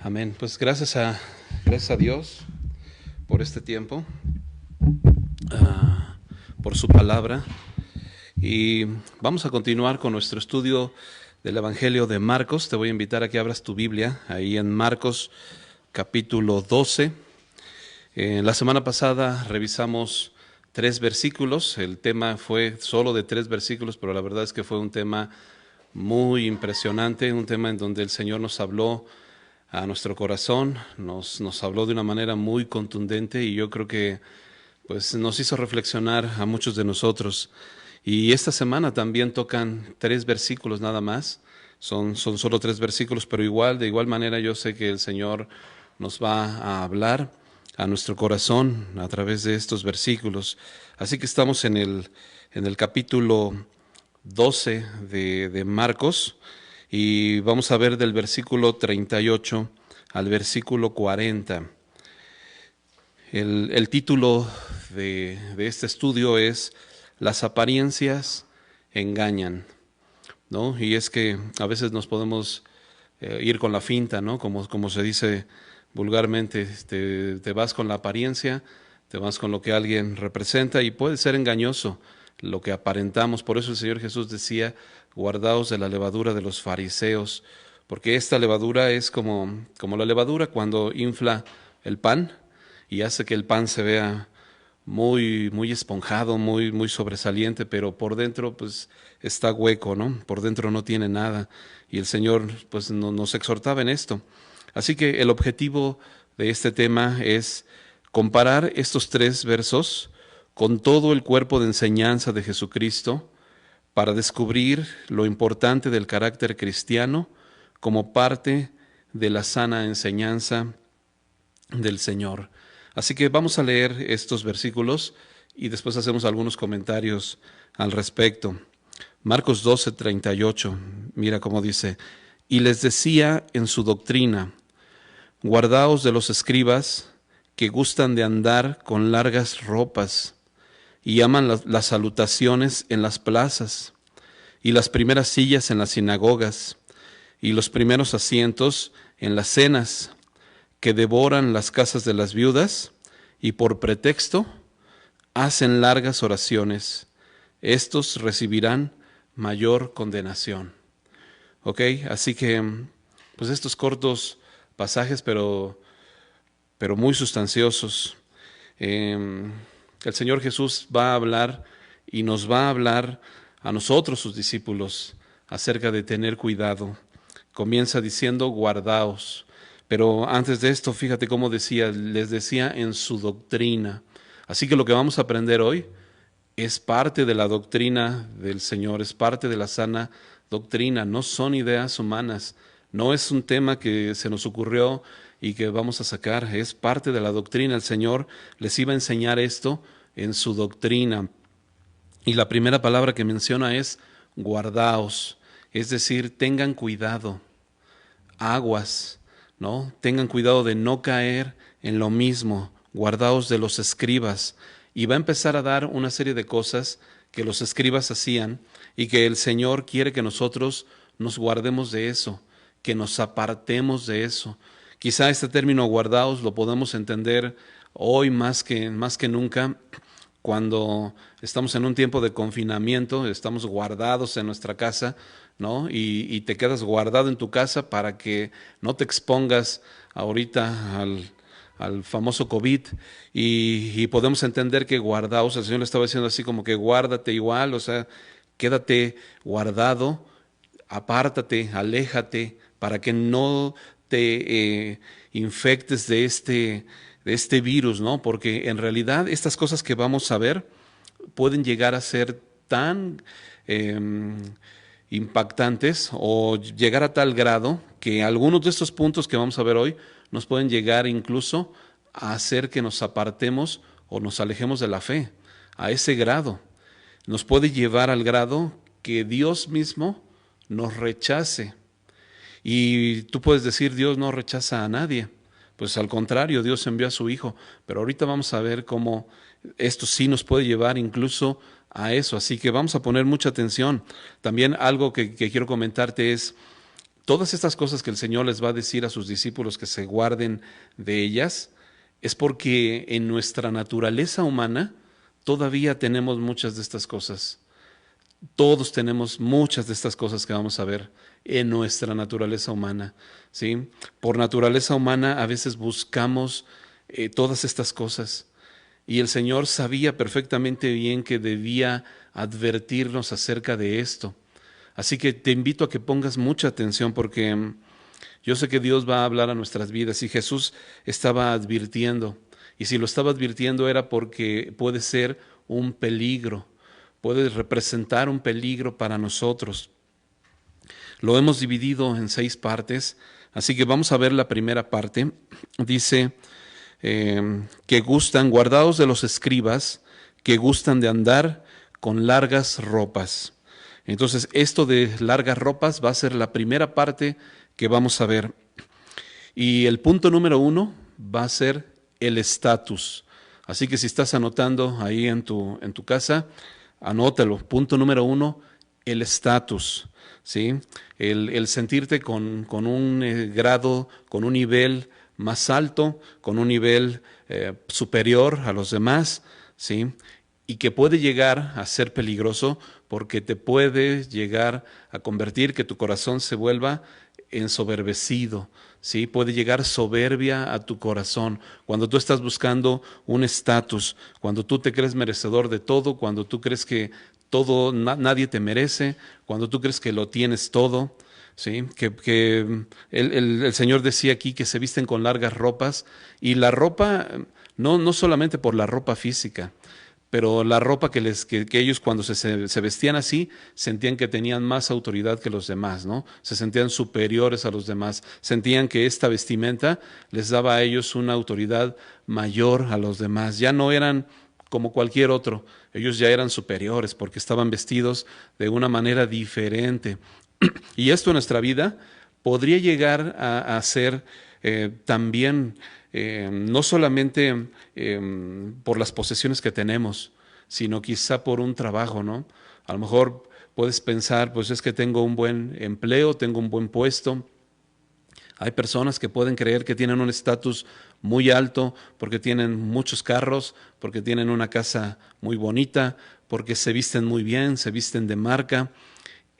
Amén. Pues gracias a Dios por este tiempo, por su palabra. Y vamos a continuar con nuestro estudio del Evangelio de Marcos. Te voy a invitar a que abras tu Biblia ahí en Marcos capítulo 12. La semana pasada revisamos 3 versículos. El tema fue solo de 3 versículos, pero la verdad es que fue un tema muy impresionante, un tema en donde el Señor nos habló a nuestro corazón, nos habló de una manera muy contundente, y yo creo que pues nos hizo reflexionar a muchos de nosotros. Y esta semana también tocan 3 versículos nada más, son solo 3 versículos, pero de igual manera yo sé que el Señor nos va a hablar a nuestro corazón a través de estos versículos. Así que estamos en el capítulo 12 de Marcos, y vamos a ver del versículo 38 al versículo 40. El título de este estudio es Las apariencias engañan, ¿no? Y es que a veces nos podemos ir con la finta, ¿no? Como se dice vulgarmente, te vas con la apariencia, te vas con lo que alguien representa, y puede ser engañoso lo que aparentamos. Por eso el Señor Jesús decía: guardaos de la levadura de los fariseos, porque esta levadura es como la levadura cuando infla el pan y hace que el pan se vea muy esponjado, muy sobresaliente, pero por dentro pues está hueco, ¿no? Por dentro no tiene nada. Y el Señor pues nos exhortaba en esto. Así que el objetivo de este tema es comparar estos 3 versos con todo el cuerpo de enseñanza de Jesucristo, para descubrir lo importante del carácter cristiano como parte de la sana enseñanza del Señor. Así que vamos a leer estos versículos y después hacemos algunos comentarios al respecto. Marcos 12:38, mira cómo dice: y les decía en su doctrina, guardaos de los escribas que gustan de andar con largas ropas y aman las salutaciones en las plazas, y las primeras sillas en las sinagogas, y los primeros asientos en las cenas, que devoran las casas de las viudas, y por pretexto hacen largas oraciones. Estos recibirán mayor condenación. ¿Ok? Así que, pues estos cortos pasajes, pero muy sustanciosos. El Señor Jesús va a hablar y nos va a hablar a nosotros, sus discípulos, acerca de tener cuidado. Comienza diciendo guardaos, pero antes de esto, fíjate cómo les decía en su doctrina. Así que lo que vamos a aprender hoy es parte de la doctrina del Señor, es parte de la sana doctrina, no son ideas humanas, no es un tema que se nos ocurrió y que vamos a sacar, es parte de la doctrina. El Señor les iba a enseñar esto en su doctrina. Y la primera palabra que menciona es guardaos, es decir, tengan cuidado, aguas, ¿no? Tengan cuidado de no caer en lo mismo, guardaos de los escribas. Y va a empezar a dar una serie de cosas que los escribas hacían y que el Señor quiere que nosotros nos guardemos de eso, que nos apartemos de eso. Quizá este término guardaos lo podemos entender hoy más que nunca, cuando estamos en un tiempo de confinamiento, estamos guardados en nuestra casa, ¿no? Y te quedas guardado en tu casa para que no te expongas ahorita al famoso COVID, y podemos entender que guardaos, el Señor le estaba diciendo así como que guárdate igual, o sea, quédate guardado, apártate, aléjate, para que no te infectes de este virus, ¿no? Porque en realidad estas cosas que vamos a ver pueden llegar a ser tan impactantes, o llegar a tal grado que algunos de estos puntos que vamos a ver hoy nos pueden llegar incluso a hacer que nos apartemos o nos alejemos de la fe. A ese grado nos puede llevar al grado que Dios mismo nos rechace. Y tú puedes decir: Dios no rechaza a nadie. Pues al contrario, Dios envió a su Hijo. Pero ahorita vamos a ver cómo esto sí nos puede llevar incluso a eso. Así que vamos a poner mucha atención. También algo que quiero comentarte es: todas estas cosas que el Señor les va a decir a sus discípulos que se guarden de ellas, es porque en nuestra naturaleza humana todavía tenemos muchas de estas cosas. Todos tenemos muchas de estas cosas que vamos a ver en nuestra naturaleza humana, ¿sí? Por naturaleza humana a veces buscamos todas estas cosas y el Señor sabía perfectamente bien que debía advertirnos acerca de esto. Así que te invito a que pongas mucha atención porque yo sé que Dios va a hablar a nuestras vidas y Jesús estaba advirtiendo. Y si lo estaba advirtiendo era porque puede ser un peligro, puede representar un peligro para nosotros. Lo hemos dividido en 6 partes, así que vamos a ver la primera parte. Dice que gustan, guardaos de los escribas, que gustan de andar con largas ropas. Entonces, esto de largas ropas va a ser la primera parte que vamos a ver. Y el punto número 1 va a ser el estatus. Así que si estás anotando ahí en tu casa, anótalo. Punto número 1, el estatus. ¿Sí? El sentirte con un grado, con un nivel más alto, con un nivel superior a los demás, ¿sí? Y que puede llegar a ser peligroso porque te puede llegar a convertir que tu corazón se vuelva ensoberbecido, ¿sí? Puede llegar soberbia a tu corazón cuando tú estás buscando un estatus, cuando tú te crees merecedor de todo, cuando tú crees que todo, nadie te merece, cuando tú crees que lo tienes todo, ¿sí? Que el Señor decía aquí que se visten con largas ropas y la ropa, no solamente por la ropa física, pero la ropa que ellos cuando se vestían así, sentían que tenían más autoridad que los demás, ¿no? Se sentían superiores a los demás, sentían que esta vestimenta les daba a ellos una autoridad mayor a los demás, ya no eran como cualquier otro, ellos ya eran superiores porque estaban vestidos de una manera diferente. Y esto en nuestra vida podría llegar a ser también no solamente por las posesiones que tenemos, sino quizá por un trabajo, ¿no? A lo mejor puedes pensar, pues es que tengo un buen empleo, tengo un buen puesto. Hay personas que pueden creer que tienen un estatus muy alto porque tienen muchos carros, porque tienen una casa muy bonita, porque se visten muy bien, se visten de marca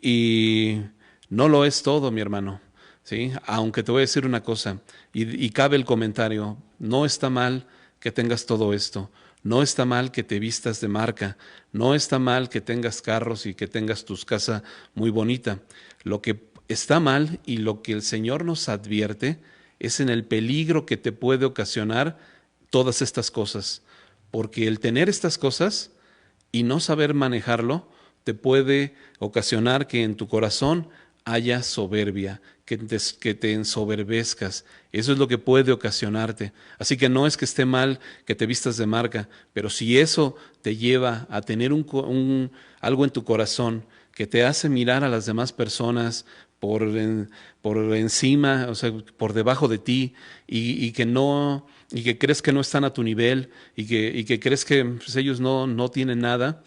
y no lo es todo, mi hermano. ¿Sí? Aunque te voy a decir una cosa, y cabe el comentario, no está mal que tengas todo esto, no está mal que te vistas de marca, no está mal que tengas carros y que tengas tu casa muy bonita. Lo que está mal y lo que el Señor nos advierte es en el peligro que te puede ocasionar todas estas cosas, porque el tener estas cosas y no saber manejarlo te puede ocasionar que en tu corazón haya soberbia, que te ensoberbezcas. Eso es lo que puede ocasionarte. Así que no es que esté mal que te vistas de marca, pero si eso te lleva a tener algo en tu corazón que te hace mirar a las demás personas por encima, o sea, por debajo de ti, y que crees que no están a tu nivel, y que crees que pues, ellos no tienen nada,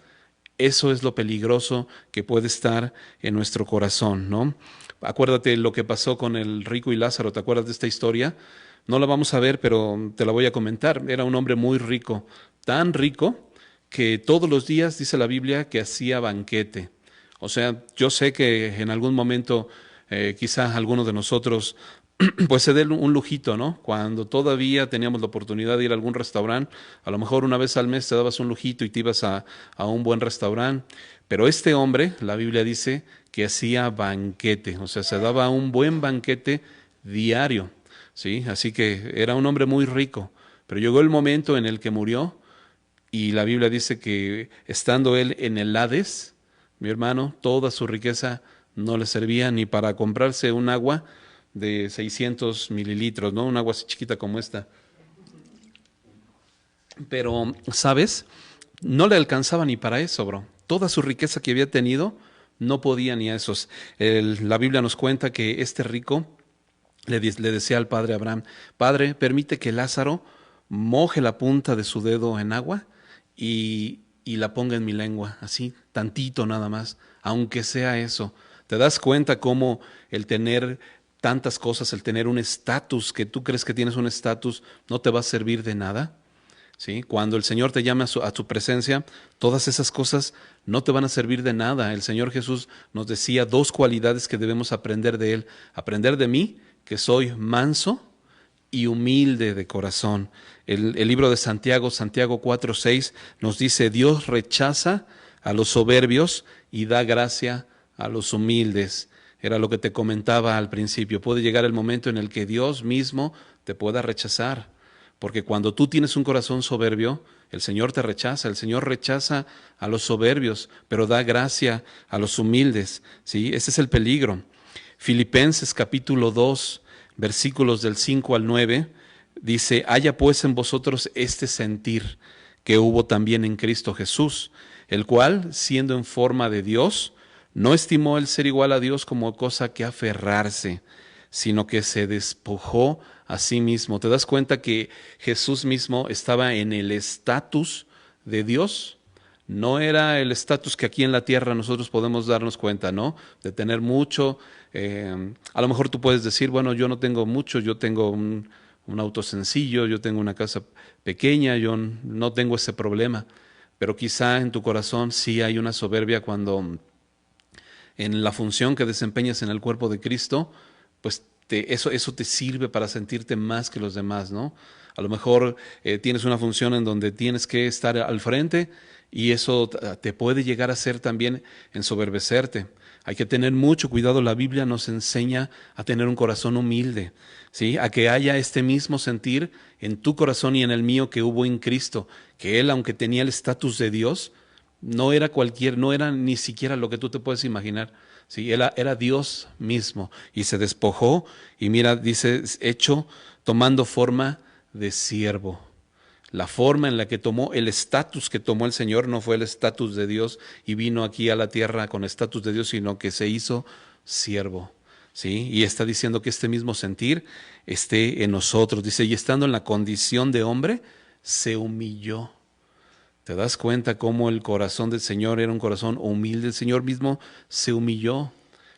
eso es lo peligroso que puede estar en nuestro corazón, ¿no? Acuérdate lo que pasó con el rico y Lázaro, ¿te acuerdas de esta historia? No la vamos a ver, pero te la voy a comentar. Era un hombre muy rico, tan rico que todos los días, dice la Biblia, que hacía banquete. O sea, yo sé que en algún momento quizás alguno de nosotros pues se dé un lujito, ¿no? Cuando todavía teníamos la oportunidad de ir a algún restaurante, a lo mejor una vez al mes te dabas un lujito y te ibas a un buen restaurante, pero este hombre, la Biblia dice que hacía banquete, o sea, se daba un buen banquete diario, ¿sí? Así que era un hombre muy rico, pero llegó el momento en el que murió y la Biblia dice que estando él en el Hades, mi hermano, toda su riqueza no le servía ni para comprarse un agua de 600 mililitros, ¿no? Un agua así chiquita como esta. Pero, ¿sabes? No le alcanzaba ni para eso, bro. Toda su riqueza que había tenido no podía ni a esos. La Biblia nos cuenta que este rico le decía al padre Abraham, Padre, permite que Lázaro moje la punta de su dedo en agua y la ponga en mi lengua, así, tantito nada más, aunque sea eso. ¿Te das cuenta cómo el tener tantas cosas, el tener un estatus, que tú crees que tienes un estatus, no te va a servir de nada? ¿Sí? Cuando el Señor te llame a tu presencia, todas esas cosas no te van a servir de nada. El Señor Jesús nos decía dos cualidades que debemos aprender de Él. Aprender de mí, que soy manso y humilde de corazón. El libro de Santiago, Santiago 4:6, nos dice: Dios rechaza a los soberbios y da gracia a los humildes. Era lo que te comentaba al principio. Puede llegar el momento en el que Dios mismo te pueda rechazar. Porque cuando tú tienes un corazón soberbio, el Señor te rechaza. El Señor rechaza a los soberbios, pero da gracia a los humildes. ¿Sí? Ese es el peligro. Filipenses capítulo 2, versículos del 5 al 9, dice: haya pues en vosotros este sentir que hubo también en Cristo Jesús, el cual, siendo en forma de Dios, no estimó el ser igual a Dios como cosa que aferrarse, sino que se despojó a sí mismo. ¿Te das cuenta que Jesús mismo estaba en el estatus de Dios? No era el estatus que aquí en la tierra nosotros podemos darnos cuenta, ¿no? De tener mucho. A lo mejor tú puedes decir, bueno, yo no tengo mucho, yo tengo un auto sencillo, yo tengo una casa pequeña, yo no tengo ese problema. Pero quizá en tu corazón sí hay una soberbia cuando en la función que desempeñas en el cuerpo de Cristo, pues eso te sirve para sentirte más que los demás, ¿no? A lo mejor tienes una función en donde tienes que estar al frente y eso te puede llegar a hacer también ensoberbecerte. Hay que tener mucho cuidado. La Biblia nos enseña a tener un corazón humilde, ¿sí? A que haya este mismo sentir en tu corazón y en el mío que hubo en Cristo, que Él, aunque tenía el estatus de Dios, no era ni siquiera lo que tú te puedes imaginar. Sí, era Dios mismo y se despojó y mira, dice, hecho tomando forma de siervo. La forma en la que tomó, el estatus que tomó el Señor no fue el estatus de Dios y vino aquí a la tierra con estatus de Dios, sino que se hizo siervo. ¿Sí? Y está diciendo que este mismo sentir esté en nosotros. Dice, y estando en la condición de hombre, se humilló. ¿Te das cuenta cómo el corazón del Señor era un corazón humilde? El Señor mismo se humilló.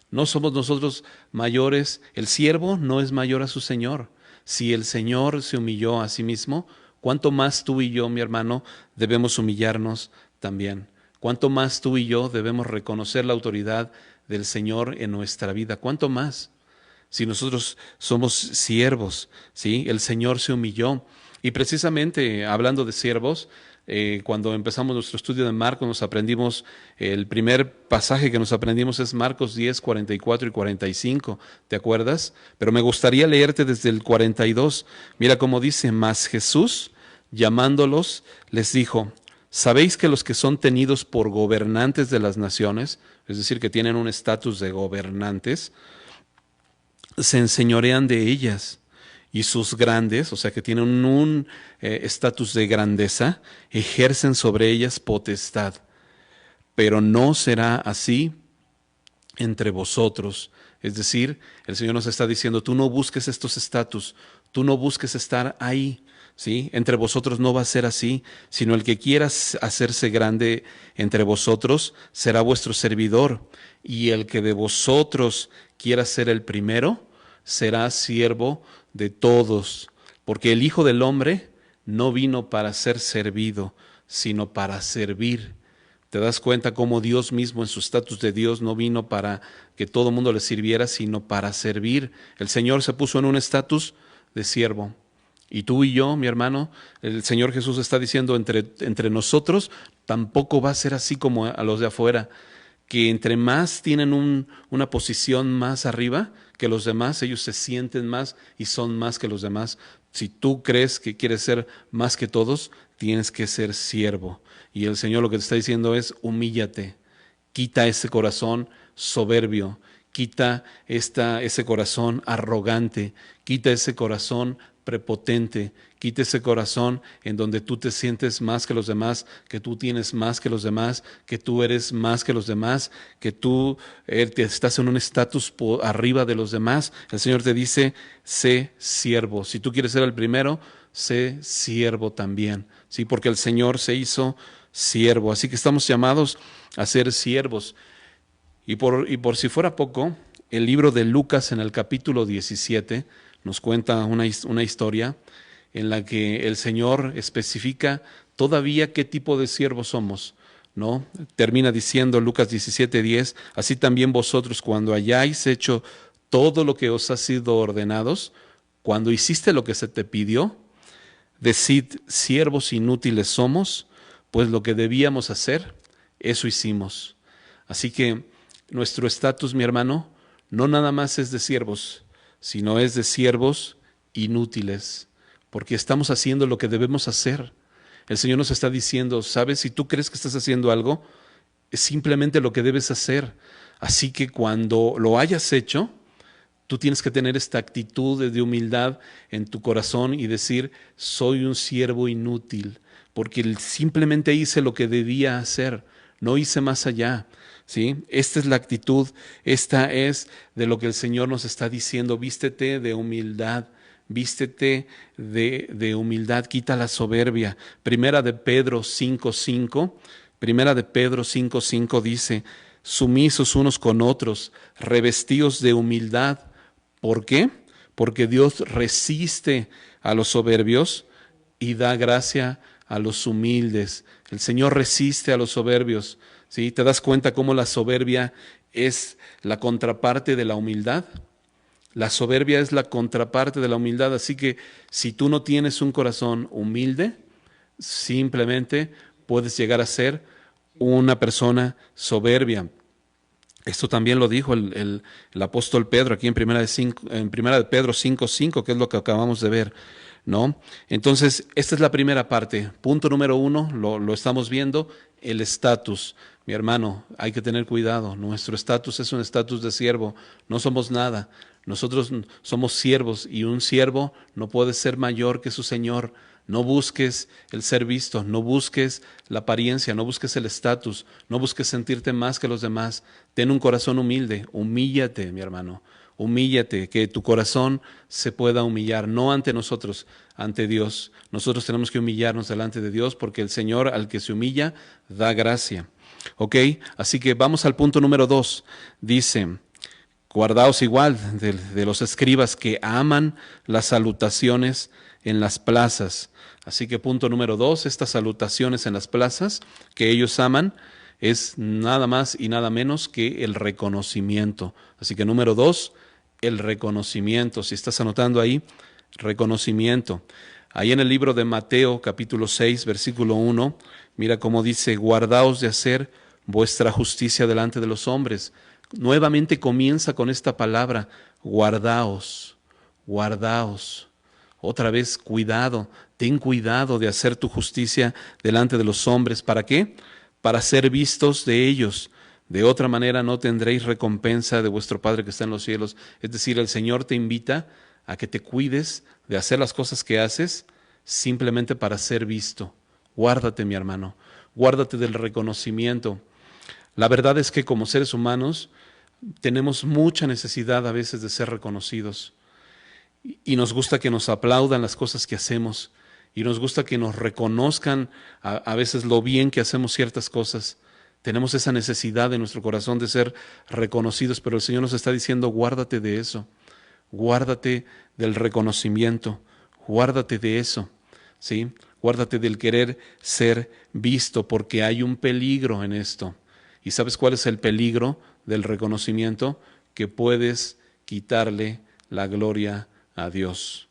No somos nosotros mayores. El siervo no es mayor a su Señor. Si el Señor se humilló a sí mismo, ¿cuánto más tú y yo, mi hermano, debemos humillarnos también? ¿Cuánto más tú y yo debemos reconocer la autoridad del Señor en nuestra vida? ¿Cuánto más? Si nosotros somos siervos, ¿sí? El Señor se humilló. Y precisamente hablando de siervos, cuando empezamos nuestro estudio de Marcos, nos aprendimos, el primer pasaje que nos aprendimos es Marcos 10, 44 y 45, ¿te acuerdas? Pero me gustaría leerte desde el 42. Mira cómo dice: mas Jesús, llamándolos, les dijo: ¿sabéis que los que son tenidos por gobernantes de las naciones, es decir, que tienen un estatus de gobernantes, se enseñorean de ellas? Y sus grandes, o sea que tienen un estatus de grandeza, ejercen sobre ellas potestad. Pero no será así entre vosotros. Es decir, el Señor nos está diciendo, tú no busques estos estatus, tú no busques estar ahí, ¿sí? Entre vosotros no va a ser así, sino el que quiera hacerse grande entre vosotros será vuestro servidor, y el que de vosotros quiera ser el primero será siervo de todos, porque el Hijo del Hombre no vino para ser servido, sino para servir. ¿Te das cuenta cómo Dios mismo en su estatus de Dios no vino para que todo el mundo le sirviera, sino para servir? El Señor se puso en un estatus de siervo. Y tú y yo, mi hermano, el Señor Jesús está diciendo entre nosotros, tampoco va a ser así como a los de afuera, que entre más tienen una posición más arriba que los demás, ellos se sienten más y son más que los demás. Si tú crees que quieres ser más que todos, tienes que ser siervo. Y el Señor lo que te está diciendo es: humíllate, quita ese corazón soberbio, quita ese corazón arrogante, quita ese corazón prepotente, quita ese corazón en donde tú te sientes más que los demás, que tú tienes más que los demás, que tú eres más que los demás, que tú estás en un estatus arriba de los demás. El Señor te dice: sé siervo. Si tú quieres ser el primero, sé siervo también, ¿sí? Porque el Señor se hizo siervo. Así que estamos llamados a ser siervos. Y por si fuera poco, el libro de Lucas en el capítulo 17 nos cuenta una historia en la que el Señor especifica todavía qué tipo de siervos somos, ¿no? Termina diciendo Lucas 17:10, así también vosotros cuando hayáis hecho todo lo que os ha sido ordenados, cuando hiciste lo que se te pidió, decid, siervos inútiles somos, pues lo que debíamos hacer, eso hicimos. Así que nuestro estatus, mi hermano, no nada más es de siervos, sino es de siervos inútiles, porque estamos haciendo lo que debemos hacer. El Señor nos está diciendo, ¿sabes? Si tú crees que estás haciendo algo, es simplemente lo que debes hacer. Así que cuando lo hayas hecho, tú tienes que tener esta actitud de humildad en tu corazón y decir, soy un siervo inútil, porque simplemente hice lo que debía hacer, no hice más allá. ¿Sí? Esta es la actitud, esta es de lo que el Señor nos está diciendo, vístete de humildad, vístete de humildad, quita la soberbia. Primera de Pedro 5:5 dice, sumisos unos con otros, revestidos de humildad. ¿Por qué? Porque Dios resiste a los soberbios y da gracia a los humildes. El Señor resiste a los soberbios. ¿Sí? ¿Te das cuenta cómo la soberbia es la contraparte de la humildad? La soberbia es la contraparte de la humildad, así que si tú no tienes un corazón humilde, simplemente puedes llegar a ser una persona soberbia. Esto también lo dijo el apóstol Pedro aquí en primera de Pedro 5:5, que es lo que acabamos de ver, ¿no? Entonces, esta es la primera parte. Punto número 1, lo estamos viendo, el estatus. Mi hermano, hay que tener cuidado. Nuestro estatus es un estatus de siervo. No somos nada. Nosotros somos siervos y un siervo no puede ser mayor que su Señor. No busques el ser visto, no busques la apariencia, no busques el estatus, no busques sentirte más que los demás. Ten un corazón humilde, humíllate, mi hermano, humíllate, que tu corazón se pueda humillar, no ante nosotros, ante Dios. Nosotros tenemos que humillarnos delante de Dios porque el Señor al que se humilla da gracia. ¿Ok? Así que vamos al punto número 2. Dice, guardaos igual de los escribas que aman las salutaciones en las plazas. Así que punto número 2, estas salutaciones en las plazas que ellos aman es nada más y nada menos que el reconocimiento. Así que número 2, el reconocimiento. Si estás anotando ahí, reconocimiento. Ahí en el libro de Mateo, capítulo 6, versículo 1, mira cómo dice, guardaos de hacer vuestra justicia delante de los hombres. Nuevamente comienza con esta palabra, guardaos, guardaos. Otra vez, cuidado, ten cuidado de hacer tu justicia delante de los hombres. ¿Para qué? Para ser vistos de ellos. De otra manera no tendréis recompensa de vuestro Padre que está en los cielos. Es decir, el Señor te invita a que te cuides de hacer las cosas que haces simplemente para ser visto. Guárdate, mi hermano, guárdate del reconocimiento. La verdad es que como seres humanos tenemos mucha necesidad a veces de ser reconocidos. Y nos gusta que nos aplaudan las cosas que hacemos y nos gusta que nos reconozcan a veces lo bien que hacemos ciertas cosas. Tenemos esa necesidad en nuestro corazón de ser reconocidos, pero el Señor nos está diciendo, guárdate de eso, guárdate del reconocimiento, guárdate de eso, ¿sí? Guárdate del querer ser visto, porque hay un peligro en esto. ¿Y sabes cuál es el peligro del reconocimiento? Que puedes quitarle la gloria a Dios.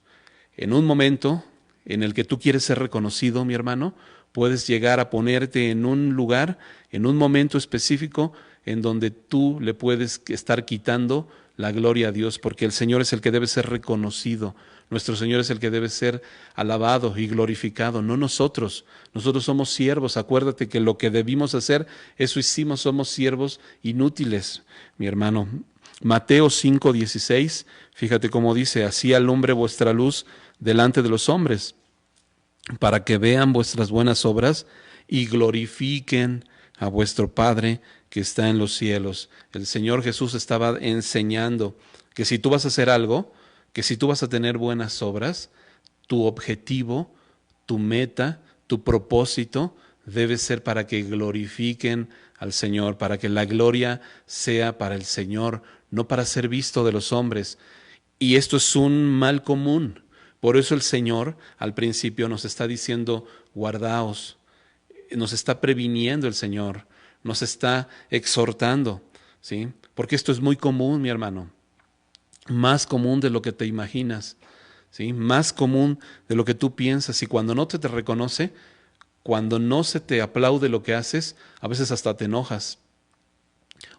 En un momento en el que tú quieres ser reconocido, mi hermano, puedes llegar a ponerte en un lugar, en un momento específico, en donde tú le puedes estar quitando la gloria a Dios, porque el Señor es el que debe ser reconocido. Nuestro Señor es el que debe ser alabado y glorificado, no nosotros. Nosotros somos siervos. Acuérdate que lo que debimos hacer, eso hicimos, somos siervos inútiles, mi hermano. Mateo 5:16, fíjate cómo dice, así alumbre vuestra luz delante de los hombres, para que vean vuestras buenas obras y glorifiquen a vuestro Padre que está en los cielos. El Señor Jesús estaba enseñando que si tú vas a hacer algo, que si tú vas a tener buenas obras, tu objetivo, tu meta, tu propósito debe ser para que glorifiquen al Señor, para que la gloria sea para el Señor, no para ser visto de los hombres. Y esto es un mal común. Por eso el Señor al principio nos está diciendo, guardaos, nos está previniendo el Señor, nos está exhortando, ¿sí? Porque esto es muy común, mi hermano, más común de lo que te imaginas, ¿sí? Más común de lo que tú piensas. Y cuando no te reconoce, cuando no se te aplaude lo que haces, a veces hasta te enojas.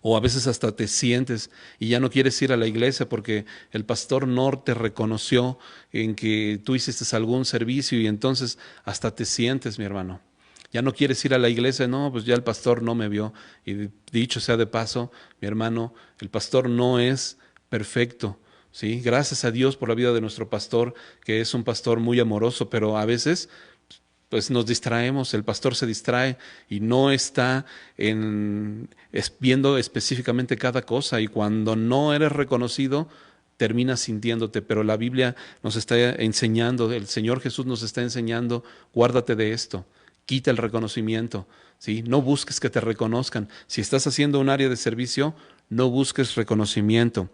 O a veces hasta te sientes y ya no quieres ir a la iglesia porque el pastor no te reconoció en que tú hiciste algún servicio y entonces hasta te sientes, mi hermano. Ya no quieres ir a la iglesia, no, pues ya el pastor no me vio. Y dicho sea de paso, mi hermano, el pastor no es perfecto, ¿sí? Gracias a Dios por la vida de nuestro pastor, que es un pastor muy amoroso, pero a veces pues nos distraemos, el pastor se distrae y no está viendo específicamente cada cosa, y cuando no eres reconocido, terminas sintiéndote. Pero la Biblia nos está enseñando, el Señor Jesús nos está enseñando, guárdate de esto, quita el reconocimiento, ¿sí? No busques que te reconozcan. Si estás haciendo un área de servicio, no busques reconocimiento.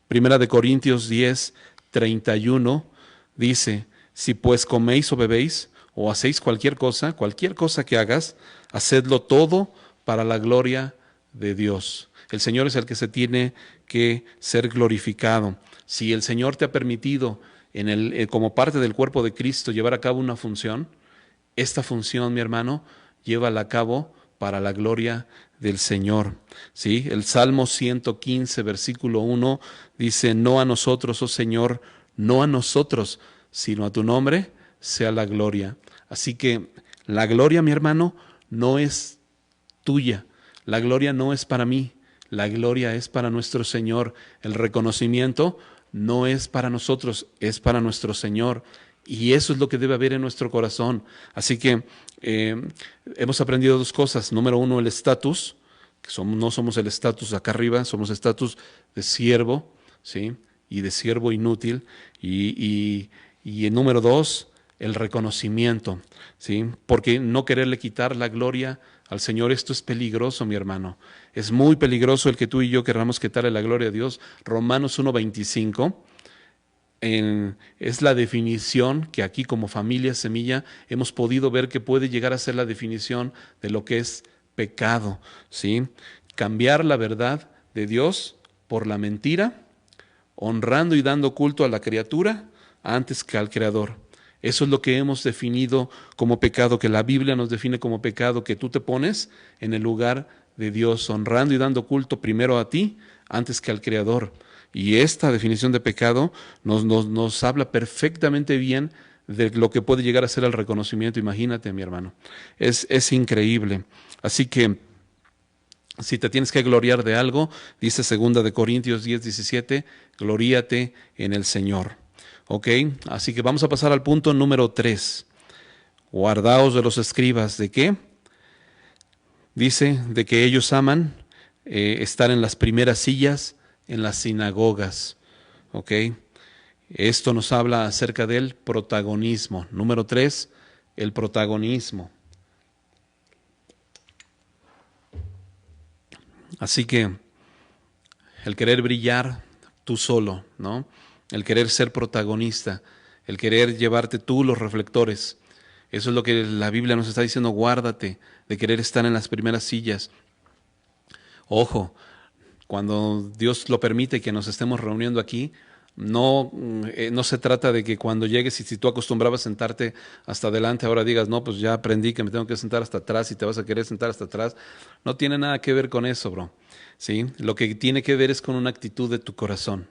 Primera de Corintios 10:31 dice, si pues coméis o bebéis, o hacéis cualquier cosa que hagas, hacedlo todo para la gloria de Dios. El Señor es el que se tiene que ser glorificado. Si el Señor te ha permitido como parte del cuerpo de Cristo llevar a cabo una función, esta función, mi hermano, llévala a cabo para la gloria del Señor. ¿Sí? El Salmo 115, versículo 1 dice, no a nosotros, oh Señor, no a nosotros, sino a tu nombre sea la gloria. Así que la gloria, mi hermano, no es tuya. La gloria no es para mí. La gloria es para nuestro Señor. El reconocimiento no es para nosotros, es para nuestro Señor. Y eso es lo que debe haber en nuestro corazón. Así que hemos aprendido dos cosas. Número uno, el estatus, que no somos el estatus acá arriba, somos estatus de siervo, ¿sí? Y de siervo inútil. Y el número dos, el reconocimiento, ¿sí? Porque no quererle quitar la gloria al Señor, esto es peligroso, mi hermano. Es muy peligroso el que tú y yo queramos quitarle la gloria a Dios. Romanos 1:25 es la definición que aquí como familia Semilla hemos podido ver que puede llegar a ser la definición de lo que es pecado, ¿sí? Cambiar la verdad de Dios por la mentira, honrando y dando culto a la criatura antes que al Creador. Eso es lo que hemos definido como pecado, que la Biblia nos define como pecado, que tú te pones en el lugar de Dios, honrando y dando culto primero a ti antes que al Creador. Y esta definición de pecado nos habla perfectamente bien de lo que puede llegar a ser el reconocimiento. Imagínate, mi hermano, es increíble. Así que si te tienes que gloriar de algo, dice 2 Corintios 10:17, gloríate en el Señor. Ok, así que vamos a pasar al punto número 3. Guardaos de los escribas. ¿De qué? Dice de que ellos aman estar en las primeras sillas en las sinagogas. Ok, esto nos habla acerca del protagonismo. Número 3, el protagonismo. Así que el querer brillar tú solo, ¿no? El querer ser protagonista, el querer llevarte tú los reflectores. Eso es lo que la Biblia nos está diciendo, guárdate de querer estar en las primeras sillas. Ojo, cuando Dios lo permite que nos estemos reuniendo aquí, no se trata de que cuando llegues y si tú acostumbrabas sentarte hasta adelante, ahora digas, no, pues ya aprendí que me tengo que sentar hasta atrás y te vas a querer sentar hasta atrás. No tiene nada que ver con eso, bro. ¿Sí? Lo que tiene que ver es con una actitud de tu corazón.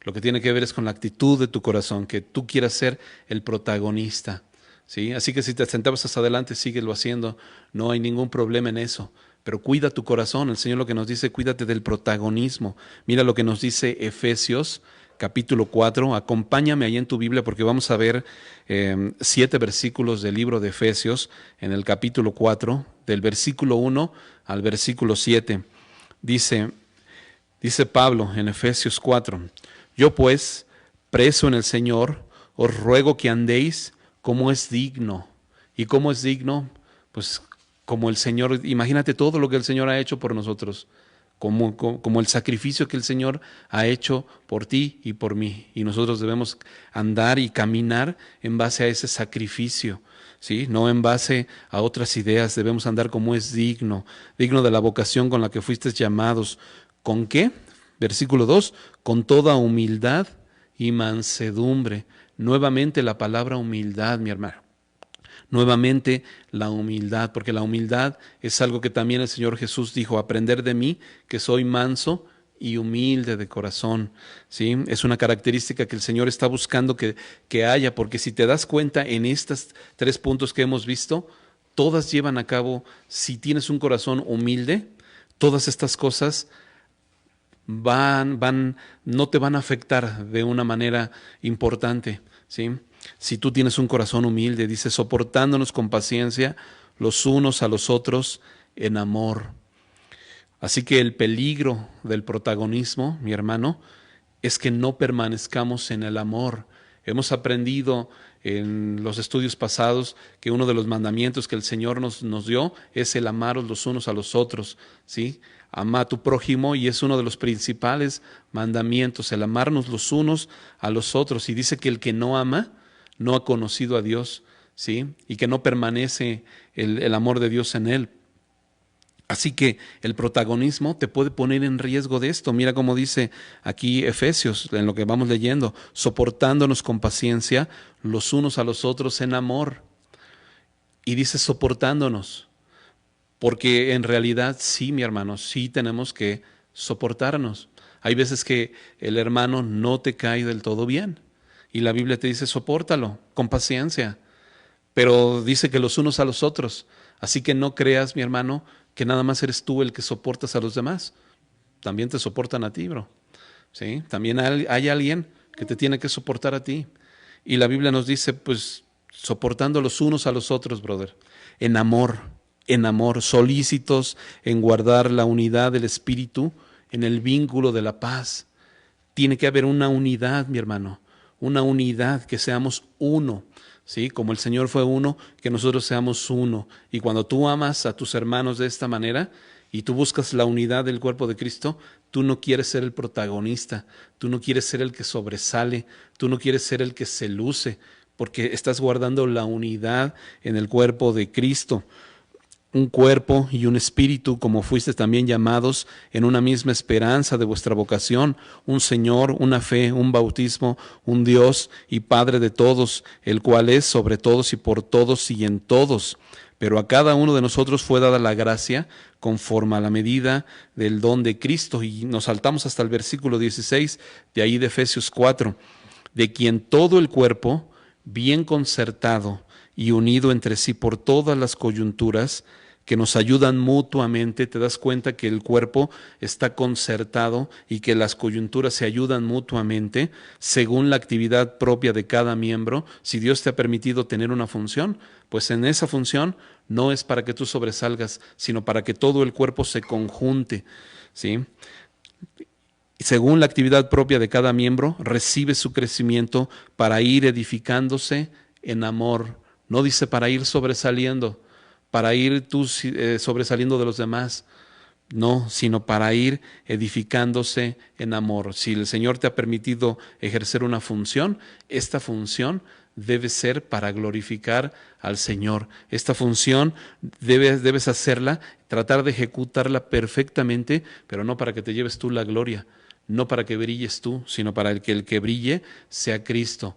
Lo que tiene que ver es con la actitud de tu corazón, que tú quieras ser el protagonista, ¿sí? Así que si te sentabas hasta adelante, síguelo haciendo, no hay ningún problema en eso. Pero cuida tu corazón, el Señor lo que nos dice, cuídate del protagonismo. Mira lo que nos dice Efesios capítulo 4, acompáñame ahí en tu Biblia porque vamos a ver 7 versículos del libro de Efesios en el capítulo 4, del versículo 1 al versículo 7. Dice Pablo en Efesios 4, yo pues, preso en el Señor, os ruego que andéis como es digno. ¿Y cómo es digno? Pues como el Señor, imagínate todo lo que el Señor ha hecho por nosotros, como el sacrificio que el Señor ha hecho por ti y por mí. Y nosotros debemos andar y caminar en base a ese sacrificio, ¿sí? No en base a otras ideas. Debemos andar como es digno de la vocación con la que fuiste llamados. ¿Con qué? Versículo 2, con toda humildad y mansedumbre. Nuevamente la palabra humildad, mi hermano. Nuevamente la humildad, porque la humildad es algo que también el Señor Jesús dijo: aprender de mí, que soy manso y humilde de corazón. ¿Sí? Es una característica que el Señor está buscando que haya, porque si te das cuenta en estos 3 puntos que hemos visto, todas llevan a cabo, si tienes un corazón humilde, todas estas cosas no te van a afectar de una manera importante, ¿sí? Si tú tienes un corazón humilde, dice, soportándonos con paciencia los unos a los otros en amor. Así que el peligro del protagonismo, mi hermano, es que no permanezcamos en el amor. Hemos aprendido en los estudios pasados que uno de los mandamientos que el Señor nos dio es el amaros los unos a los otros, ¿sí? Ama a tu prójimo, y es uno de los principales mandamientos, el amarnos los unos a los otros. Y dice que el que no ama no ha conocido a Dios, ¿sí? Y que no permanece el amor de Dios en él. Así que el protagonismo te puede poner en riesgo de esto. Mira cómo dice aquí Efesios, en lo que vamos leyendo, soportándonos con paciencia los unos a los otros en amor. Y dice soportándonos, porque en realidad sí, mi hermano, sí tenemos que soportarnos. Hay veces que el hermano no te cae del todo bien, y la Biblia te dice sopórtalo con paciencia, pero dice que los unos a los otros. Así que no creas, mi hermano, que nada más eres tú el que soportas a los demás. También te soportan a ti, bro. ¿Sí? También hay alguien que te tiene que soportar a ti. Y la Biblia nos dice, pues, soportando los unos a los otros, brother, en amor, solícitos en guardar la unidad del Espíritu en el vínculo de la paz. Tiene que haber una unidad, mi hermano, una unidad, que seamos uno, ¿sí? Como el Señor fue uno, que nosotros seamos uno. Y cuando tú amas a tus hermanos de esta manera y tú buscas la unidad del cuerpo de Cristo, tú no quieres ser el protagonista, tú no quieres ser el que sobresale, tú no quieres ser el que se luce, porque estás guardando la unidad en el cuerpo de Cristo. Un cuerpo y un espíritu, como fuisteis también llamados, en una misma esperanza de vuestra vocación, un Señor, una fe, un bautismo, un Dios y Padre de todos, el cual es sobre todos y por todos y en todos. Pero a cada uno de nosotros fue dada la gracia conforme a la medida del don de Cristo. Y nos saltamos hasta el versículo 16, de ahí de Efesios 4, de quien todo el cuerpo, bien concertado y unido entre sí por todas las coyunturas, que nos ayudan mutuamente. Te das cuenta que el cuerpo está concertado y que las coyunturas se ayudan mutuamente según la actividad propia de cada miembro. Si Dios te ha permitido tener una función, pues en esa función no es para que tú sobresalgas, sino para que todo el cuerpo se conjunte, ¿sí? Según la actividad propia de cada miembro, recibe su crecimiento para ir edificándose en amor. No dice para ir sobresaliendo, para ir tú sobresaliendo de los demás, no, sino para ir edificándose en amor. Si el Señor te ha permitido ejercer una función, esta función debe ser para glorificar al Señor. Esta función debes hacerla, tratar de ejecutarla perfectamente, pero no para que te lleves tú la gloria, no para que brilles tú, sino para el que brille sea Cristo.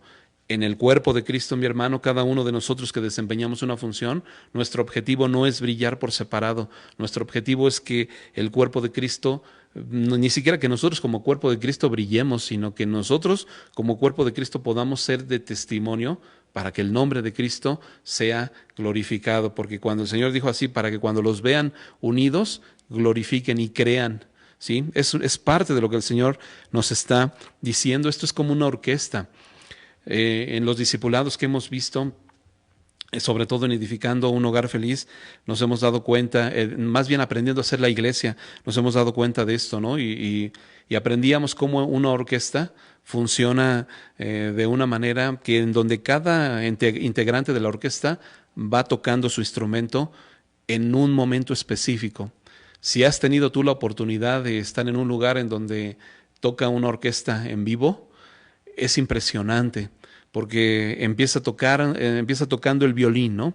En el cuerpo de Cristo, mi hermano, cada uno de nosotros que desempeñamos una función, nuestro objetivo no es brillar por separado. Nuestro objetivo es que el cuerpo de Cristo, ni siquiera que nosotros como cuerpo de Cristo brillemos, sino que nosotros como cuerpo de Cristo podamos ser de testimonio para que el nombre de Cristo sea glorificado. Porque cuando el Señor dijo así, para que cuando los vean unidos, glorifiquen y crean, ¿sí? Es parte de lo que el Señor nos está diciendo. Esto es como una orquesta. En los discipulados que hemos visto, sobre todo en Edificando un Hogar Feliz, nos hemos dado cuenta, más bien aprendiendo a hacer la iglesia, nos hemos dado cuenta de esto, ¿no? Y aprendíamos cómo una orquesta funciona de una manera que en donde cada integrante de la orquesta va tocando su instrumento en un momento específico. Si has tenido tú la oportunidad de estar en un lugar en donde toca una orquesta en vivo, es impresionante, porque empieza tocando el violín, ¿no?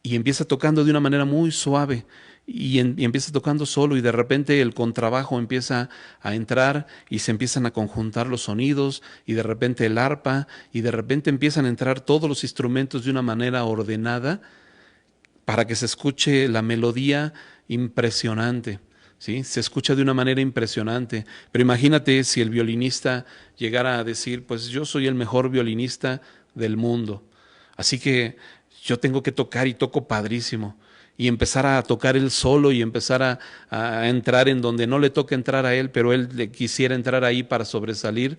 Y empieza tocando de una manera muy suave y empieza tocando solo y de repente el contrabajo empieza a entrar y se empiezan a conjuntar los sonidos y de repente el arpa y de repente empiezan a entrar todos los instrumentos de una manera ordenada para que se escuche la melodía impresionante. ¿Sí? Se escucha de una manera impresionante, pero imagínate si el violinista llegara a decir, pues yo soy el mejor violinista del mundo, así que yo tengo que tocar y toco padrísimo, y empezar a tocar él solo y empezar a entrar en donde no le toca entrar a él, pero él le quisiera entrar ahí para sobresalir.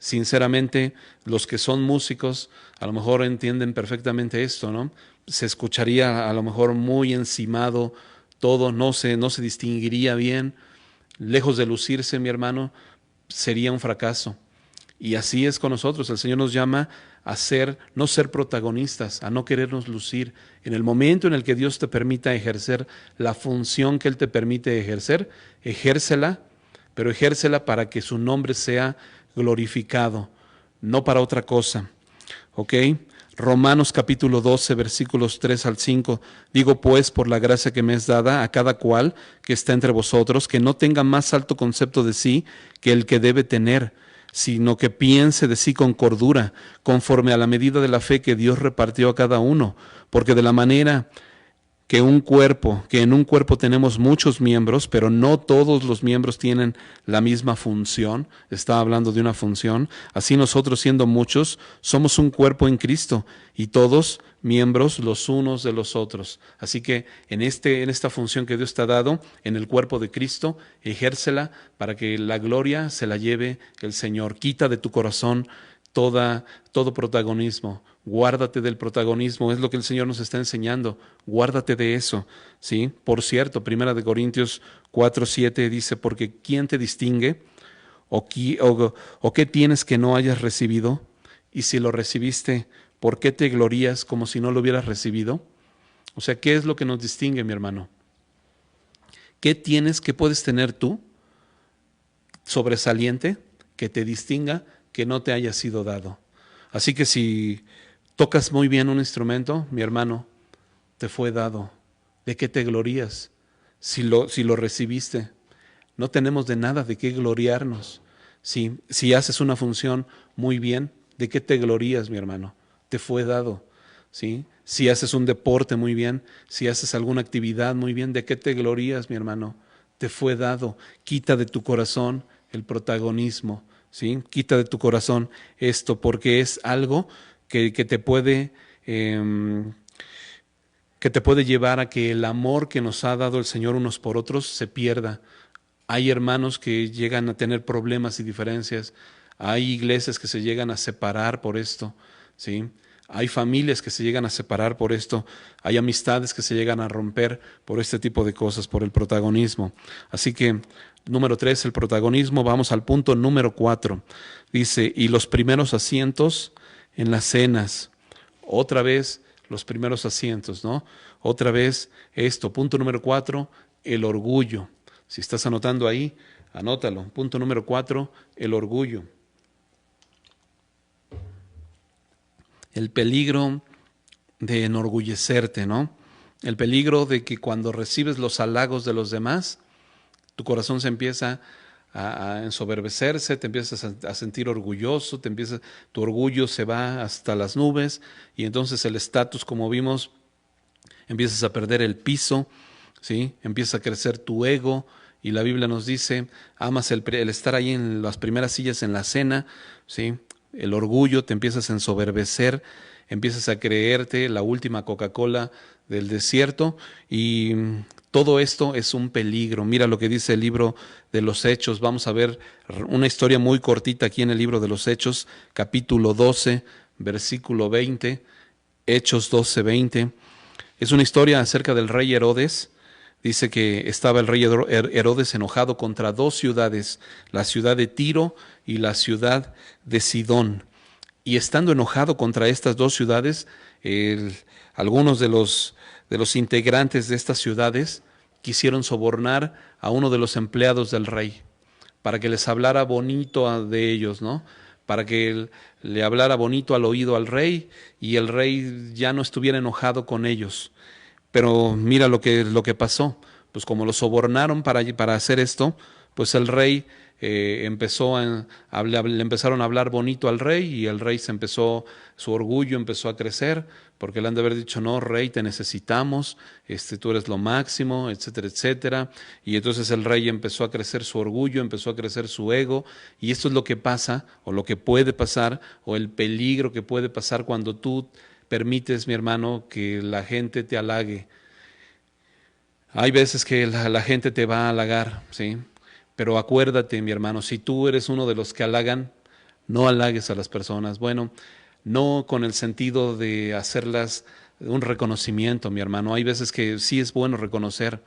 Sinceramente, los que son músicos a lo mejor entienden perfectamente esto, ¿no? Se escucharía a lo mejor muy encimado todo, no se distinguiría bien, lejos de lucirse, mi hermano, sería un fracaso. Y así es con nosotros, el Señor nos llama a no ser protagonistas, a no querernos lucir. En el momento en el que Dios te permita ejercer la función que Él te permite ejercer, ejércela, pero ejércela para que su nombre sea glorificado, no para otra cosa. ¿Ok? Romanos capítulo 12, versículos 3 al 5. Digo pues, por la gracia que me es dada a cada cual que está entre vosotros, que no tenga más alto concepto de sí que el que debe tener, sino que piense de sí con cordura, conforme a la medida de la fe que Dios repartió a cada uno, porque de la manera que en un cuerpo tenemos muchos miembros, pero no todos los miembros tienen la misma función. Está hablando de una función. Así nosotros, siendo muchos, somos un cuerpo en Cristo y todos miembros los unos de los otros. Así que en esta función que Dios te ha dado, en el cuerpo de Cristo, ejércela para que la gloria se la lleve el Señor. Quita de tu corazón todo protagonismo. Guárdate del protagonismo, es lo que el Señor nos está enseñando. Guárdate de eso, ¿sí? Por cierto, 1 Corintios 4:7 dice, porque ¿quién te distingue? ¿O qué tienes que no hayas recibido? Y si lo recibiste, ¿por qué te glorías como si no lo hubieras recibido? O sea, ¿qué es lo que nos distingue, mi hermano? ¿Qué puedes tener tú sobresaliente que te distinga que no te haya sido dado? Así que si tocas muy bien un instrumento, mi hermano, te fue dado. ¿De qué te glorías? Si lo recibiste, no tenemos de nada de qué gloriarnos. Si haces una función muy bien, ¿de qué te glorías, mi hermano? Te fue dado. ¿Sí? Si haces un deporte muy bien, si haces alguna actividad muy bien, ¿de qué te glorías, mi hermano? Te fue dado. Quita de tu corazón el protagonismo. ¿Sí? Quita de tu corazón esto, porque es algo que te puede llevar a que el amor que nos ha dado el Señor unos por otros se pierda. Hay hermanos que llegan a tener problemas y diferencias, hay iglesias que se llegan a separar por esto, ¿sí? Hay familias que se llegan a separar por esto, hay amistades que se llegan a romper por este tipo de cosas, por el protagonismo. Así que, número 3, el protagonismo. Vamos al punto número 4. Dice, y los primeros asientos en las cenas. Otra vez los primeros asientos, ¿no? Otra vez esto. Punto número 4, el orgullo. Si estás anotando ahí, anótalo. Punto número 4, el orgullo. El peligro de enorgullecerte, ¿no? El peligro de que cuando recibes los halagos de los demás, tu corazón se empieza a ensoberbecerse, te empiezas a sentir orgulloso, tu orgullo se va hasta las nubes y entonces el estatus, como vimos, empiezas a perder el piso, ¿sí? Empieza a crecer tu ego y la Biblia nos dice, amas el estar ahí en las primeras sillas en la cena, ¿sí? El orgullo, te empiezas a ensoberbecer, empiezas a creerte la última Coca-Cola del desierto y todo esto es un peligro. Mira lo que dice el libro de los Hechos. Vamos a ver una historia muy cortita aquí en el libro de los Hechos, capítulo 12, versículo 20, Hechos 12, 20. Es una historia acerca del rey Herodes. Dice que estaba el rey Herodes enojado contra dos ciudades, la ciudad de Tiro y la ciudad de Sidón. Y estando enojado contra estas dos ciudades, algunos de los integrantes de estas ciudades quisieron sobornar a uno de los empleados del rey para que les hablara bonito de ellos, ¿no? Para que le hablara bonito al oído al rey y el rey ya no estuviera enojado con ellos. Pero mira lo que pasó. Pues como lo sobornaron para hacer esto, pues el rey le empezaron a hablar bonito al rey y el rey su orgullo empezó a crecer, porque le han de haber dicho, no, rey, te necesitamos, tú eres lo máximo, etcétera, etcétera. Y entonces el rey empezó a crecer su orgullo, empezó a crecer su ego, y esto es lo que pasa, o lo que puede pasar, o el peligro que puede pasar cuando tú permites, mi hermano, que la gente te halague. Hay veces que la gente te va a halagar, ¿sí? Pero acuérdate, mi hermano, si tú eres uno de los que halagan, no halagues a las personas. Bueno, no con el sentido de hacerlas un reconocimiento, mi hermano. Hay veces que sí es bueno reconocer,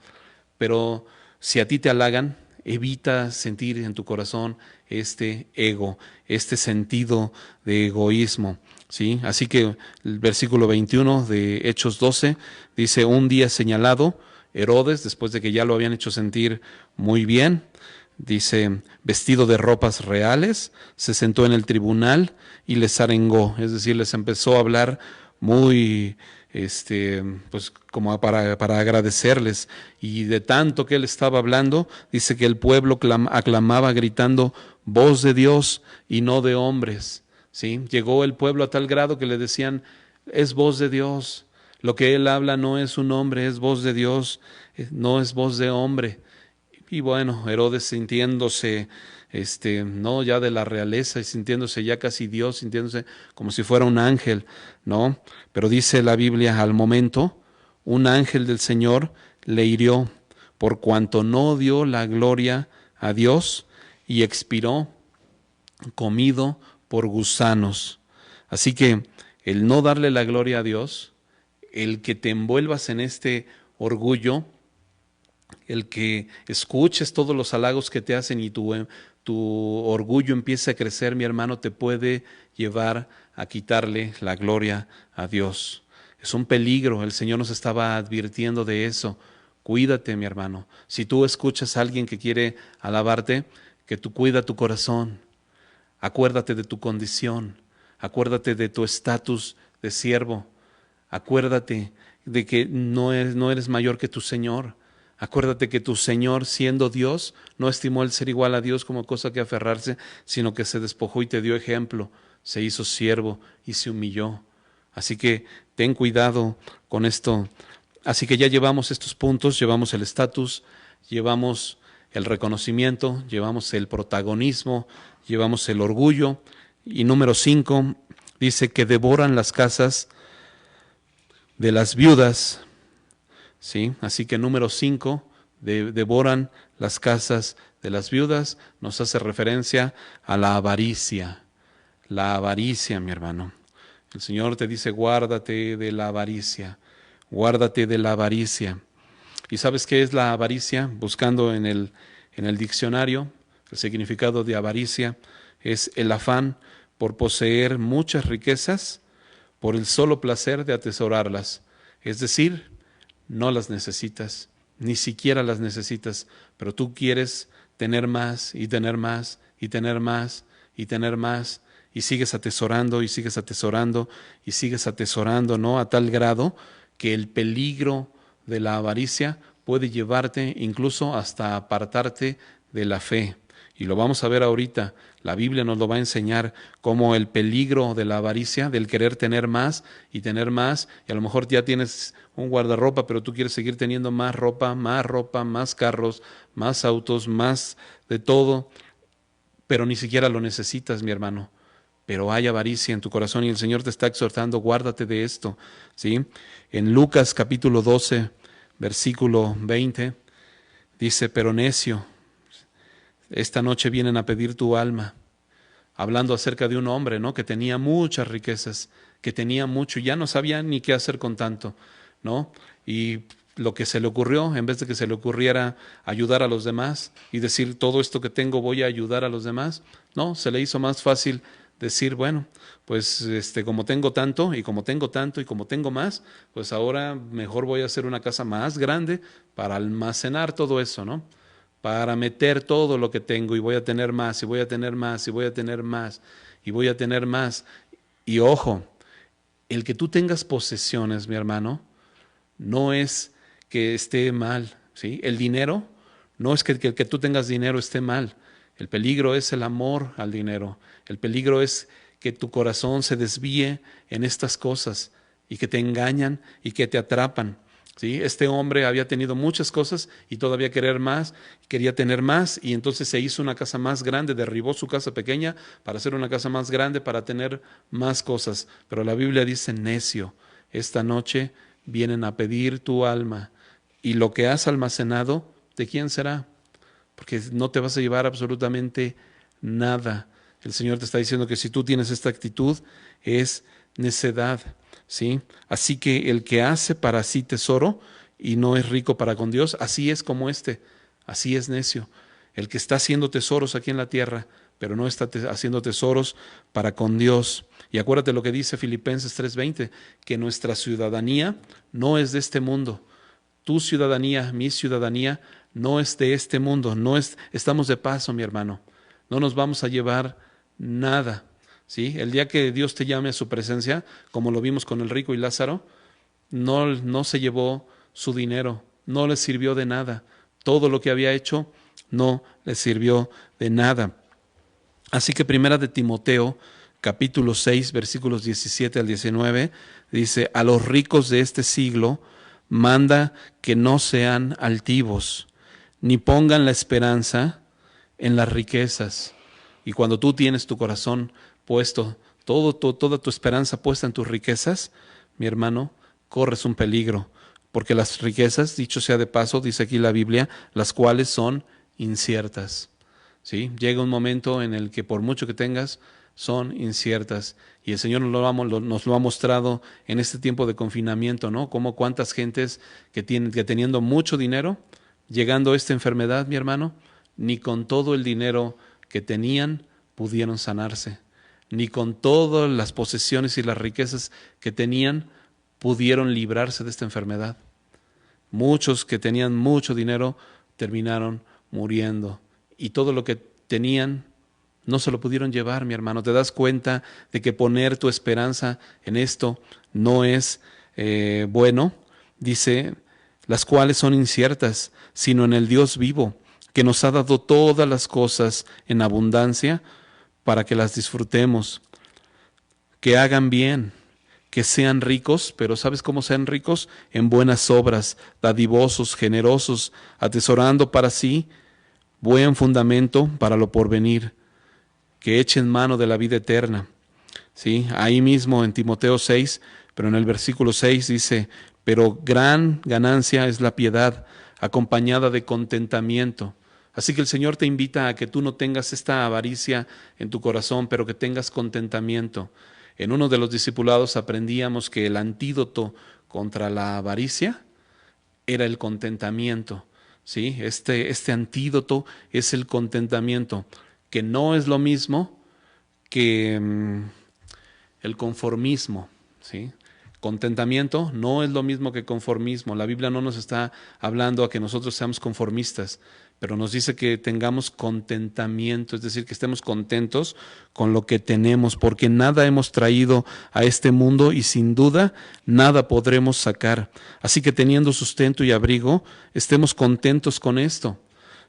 pero si a ti te halagan, evita sentir en tu corazón este ego, este sentido de egoísmo, ¿sí? Así que el versículo 21 de Hechos 12 dice, un día señalado, Herodes, después de que ya lo habían hecho sentir muy bien, dice, vestido de ropas reales, se sentó en el tribunal y les arengó, es decir, les empezó a hablar muy, pues como para agradecerles. Y de tanto que él estaba hablando, dice que el pueblo aclamaba gritando, voz de Dios y no de hombres. ¿Sí? Llegó el pueblo a tal grado que le decían, es voz de Dios. Lo que él habla no es un hombre, es voz de Dios, no es voz de hombre. Y bueno, Herodes sintiéndose, no ya de la realeza, y sintiéndose ya casi Dios, sintiéndose como si fuera un ángel, ¿no? Pero dice la Biblia, al momento, un ángel del Señor le hirió, por cuanto no dio la gloria a Dios, y expiró comido por gusanos. Así que el no darle la gloria a Dios, el que te envuelvas en este orgullo, el que escuches todos los halagos que te hacen y tu orgullo empiece a crecer, mi hermano, te puede llevar a quitarle la gloria a Dios. Es un peligro, el Señor nos estaba advirtiendo de eso. Cuídate, mi hermano. Si tú escuchas a alguien que quiere alabarte, que tú cuida tu corazón. Acuérdate de tu condición, acuérdate de tu estatus de siervo, acuérdate de que no eres mayor que tu Señor. Acuérdate que tu Señor, siendo Dios, no estimó el ser igual a Dios como cosa que aferrarse, sino que se despojó y te dio ejemplo, se hizo siervo y se humilló. Así que ten cuidado con esto. Así que ya llevamos estos puntos, llevamos el estatus, llevamos el reconocimiento, llevamos el protagonismo, llevamos el orgullo. Y número 5, dice que devoran las casas de las viudas. ¿Sí? Así que número 5, devoran las casas de las viudas, nos hace referencia a la avaricia. La avaricia, mi hermano. El Señor te dice, guárdate de la avaricia, guárdate de la avaricia. ¿Y sabes qué es la avaricia? Buscando en el diccionario, el significado de avaricia es el afán por poseer muchas riquezas por el solo placer de atesorarlas. Es decir, no las necesitas, ni siquiera las necesitas, pero tú quieres tener más y tener más y tener más y tener más y sigues atesorando y sigues atesorando y sigues atesorando, ¿no? A tal grado que el peligro de la avaricia puede llevarte incluso hasta apartarte de la fe. Y lo vamos a ver ahorita. La Biblia nos lo va a enseñar como el peligro de la avaricia, del querer tener más, y a lo mejor ya tienes un guardarropa, pero tú quieres seguir teniendo más ropa, más carros, más autos, más de todo, pero ni siquiera lo necesitas, mi hermano. Pero hay avaricia en tu corazón y el Señor te está exhortando, guárdate de esto, ¿sí? En Lucas capítulo 12, versículo 20, dice, pero necio, esta noche vienen a pedir tu alma, hablando acerca de un hombre, ¿no? Que tenía muchas riquezas, que tenía mucho, y ya no sabía ni qué hacer con tanto, ¿no? Y lo que se le ocurrió, en vez de que se le ocurriera ayudar a los demás y decir, todo esto que tengo voy a ayudar a los demás, no, se le hizo más fácil decir, bueno, pues como tengo tanto y como tengo tanto y como tengo más, pues ahora mejor voy a hacer una casa más grande para almacenar todo eso, ¿no? Para meter todo lo que tengo y voy a tener más y voy a tener más y voy a tener más y voy a tener más. Y ojo, el que tú tengas posesiones, mi hermano, no es que esté mal, ¿sí? El dinero, no es que tú tengas dinero esté mal. El peligro es el amor al dinero. El peligro es que tu corazón se desvíe en estas cosas y que te engañan y que te atrapan, ¿sí? Este hombre había tenido muchas cosas y todavía quería tener más, y entonces se hizo una casa más grande, derribó su casa pequeña para hacer una casa más grande, para tener más cosas. Pero la Biblia dice, necio, esta noche vienen a pedir tu alma, y lo que has almacenado, ¿de quién será? Porque no te vas a llevar absolutamente nada. El Señor te está diciendo que si tú tienes esta actitud es necedad, ¿sí? Así que el que hace para sí tesoro y no es rico para con Dios, así es como así es necio. El que está haciendo tesoros aquí en la tierra, pero no está haciendo tesoros para con Dios. Y acuérdate lo que dice Filipenses 3:20, que nuestra ciudadanía no es de este mundo. Tu ciudadanía, mi ciudadanía, no es de este mundo, estamos de paso, mi hermano. No nos vamos a llevar nada, ¿sí? El día que Dios te llame a su presencia, como lo vimos con el rico y Lázaro, no se llevó su dinero, no le sirvió de nada. Todo lo que había hecho no le sirvió de nada. Así que Primera de Timoteo, capítulo 6, versículos 17 al 19, dice, a los ricos de este siglo manda que no sean altivos, ni pongan la esperanza en las riquezas. Y cuando tú tienes tu corazón puesto, toda tu esperanza puesta en tus riquezas, mi hermano, corres un peligro, porque las riquezas, dicho sea de paso, dice aquí la Biblia, las cuales son inciertas. ¿Sí? Llega un momento en el que por mucho que tengas, son inciertas. Y el Señor nos lo ha mostrado en este tiempo de confinamiento, ¿no? Como cuántas gentes que teniendo mucho dinero, llegando a esta enfermedad, mi hermano, ni con todo el dinero que tenían pudieron sanarse, ni con todas las posesiones y las riquezas que tenían pudieron librarse de esta enfermedad. Muchos que tenían mucho dinero terminaron muriendo, y todo lo que tenían no se lo pudieron llevar, mi hermano. ¿Te das cuenta de que poner tu esperanza en esto no es bueno? Dice, las cuales son inciertas, sino en el Dios vivo, que nos ha dado todas las cosas en abundancia para que las disfrutemos, que hagan bien, que sean ricos, pero ¿sabes cómo sean ricos? En buenas obras, dadivosos, generosos, atesorando para sí buen fundamento para lo porvenir, que echen mano de la vida eterna. ¿Sí? Ahí mismo en Timoteo 6, pero en el versículo 6 dice, pero gran ganancia es la piedad, acompañada de contentamiento. Así que el Señor te invita a que tú no tengas esta avaricia en tu corazón, pero que tengas contentamiento. En uno de los discipulados aprendíamos que el antídoto contra la avaricia era el contentamiento. ¿Sí? Este antídoto es el contentamiento, que no es lo mismo que el conformismo, ¿sí? Contentamiento no es lo mismo que conformismo. La Biblia no nos está hablando a que nosotros seamos conformistas, pero nos dice que tengamos contentamiento, es decir, que estemos contentos con lo que tenemos, porque nada hemos traído a este mundo y sin duda nada podremos sacar. Así que teniendo sustento y abrigo, estemos contentos con esto,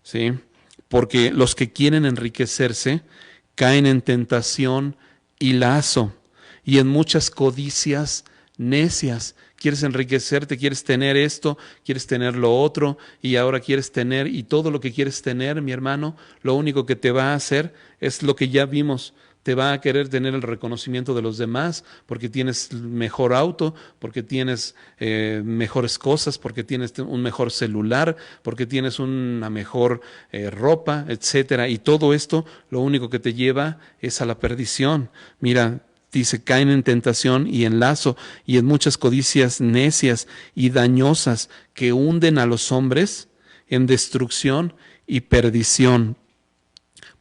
¿sí? Porque los que quieren enriquecerse caen en tentación y lazo y en muchas codicias necias. Quieres enriquecerte, quieres tener esto, quieres tener lo otro, y ahora quieres tener, y todo lo que quieres tener, mi hermano, lo único que te va a hacer es lo que ya vimos. Te va a querer tener el reconocimiento de los demás, porque tienes mejor auto, porque tienes mejores cosas, porque tienes un mejor celular, porque tienes una mejor ropa, etcétera. Y todo esto lo único que te lleva es a la perdición. Mira, dice, caen en tentación y en lazo y en muchas codicias necias y dañosas que hunden a los hombres en destrucción y perdición,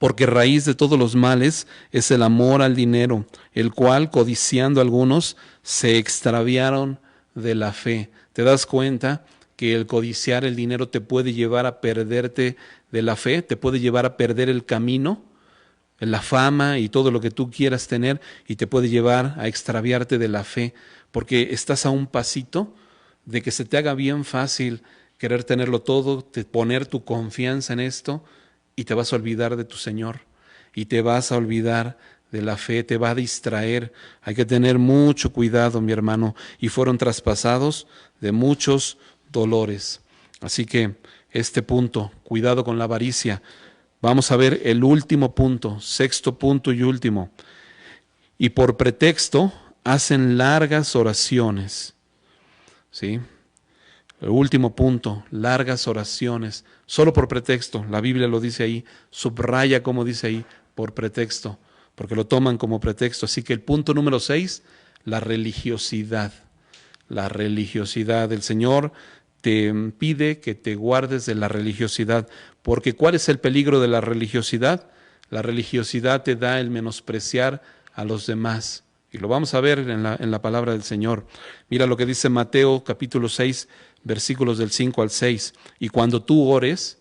Porque raíz de todos los males es el amor al dinero, el cual, codiciando algunos, se extraviaron de la fe. ¿Te das cuenta que el codiciar el dinero te puede llevar a perderte de la fe? ¿Te puede llevar a perder el camino, la fama y todo lo que tú quieras tener, y te puede llevar a extraviarte de la fe? Porque estás a un pasito de que se te haga bien fácil querer tenerlo todo, poner tu confianza en esto, y te vas a olvidar de tu Señor, y te vas a olvidar de la fe, te va a distraer. Hay que tener mucho cuidado, mi hermano, y fueron traspasados de muchos dolores. Así que este punto, cuidado con la avaricia. Vamos a ver el último punto, sexto punto y último. Y por pretexto hacen largas oraciones. ¿Sí? El último punto, largas oraciones, solo por pretexto. La Biblia lo dice ahí, subraya como dice ahí, por pretexto, porque lo toman como pretexto. Así que el punto número 6, la religiosidad. La religiosidad. El Señor te pide que te guardes de la religiosidad, porque ¿cuál es el peligro de la religiosidad? La religiosidad te da el menospreciar a los demás. Y lo vamos a ver en la palabra del Señor. Mira lo que dice Mateo capítulo 6, versículos del 5 al 6. Y cuando tú ores,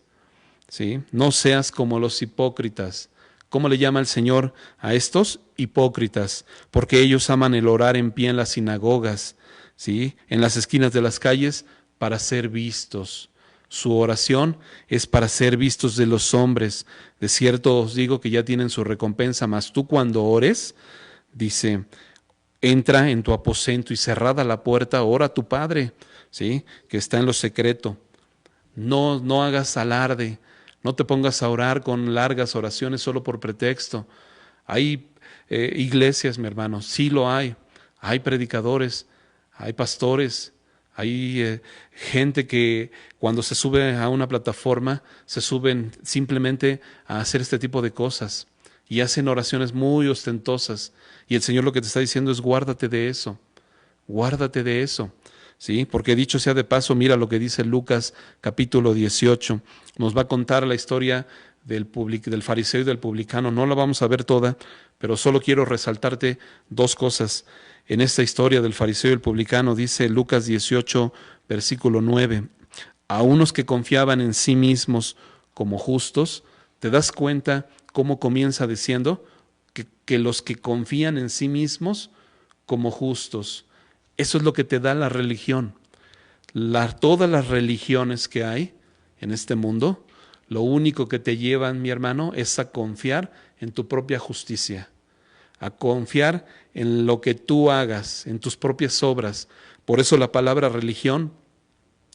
¿sí?, no seas como los hipócritas. ¿Cómo le llama el Señor a estos? Hipócritas, porque ellos aman el orar en pie en las sinagogas, ¿sí?, en las esquinas de las calles, para ser vistos. Su oración es para ser vistos de los hombres. De cierto os digo que ya tienen su recompensa, mas tú cuando ores, dice, entra en tu aposento y cerrada la puerta, ora a tu Padre, ¿sí?, que está en lo secreto. No hagas alarde, no te pongas a orar con largas oraciones solo por pretexto. Hay iglesias, mi hermano, sí lo hay. Hay predicadores, hay pastores, hay gente que cuando se sube a una plataforma, se suben simplemente a hacer este tipo de cosas y hacen oraciones muy ostentosas. Y el Señor lo que te está diciendo es guárdate de eso, guárdate de eso. ¿Sí? Porque dicho sea de paso, mira lo que dice Lucas capítulo 18. Nos va a contar la historia del fariseo y del publicano. No la vamos a ver toda, pero solo quiero resaltarte dos cosas. En esta historia del fariseo y el publicano dice Lucas 18, versículo 9. A unos que confiaban en sí mismos como justos, ¿te das cuenta cómo comienza diciendo? Que los que confían en sí mismos como justos. Eso es lo que te da la religión. Todas las religiones que hay en este mundo, lo único que te llevan, mi hermano, es a confiar en tu propia justicia, a confiar en lo que tú hagas, en tus propias obras. Por eso la palabra religión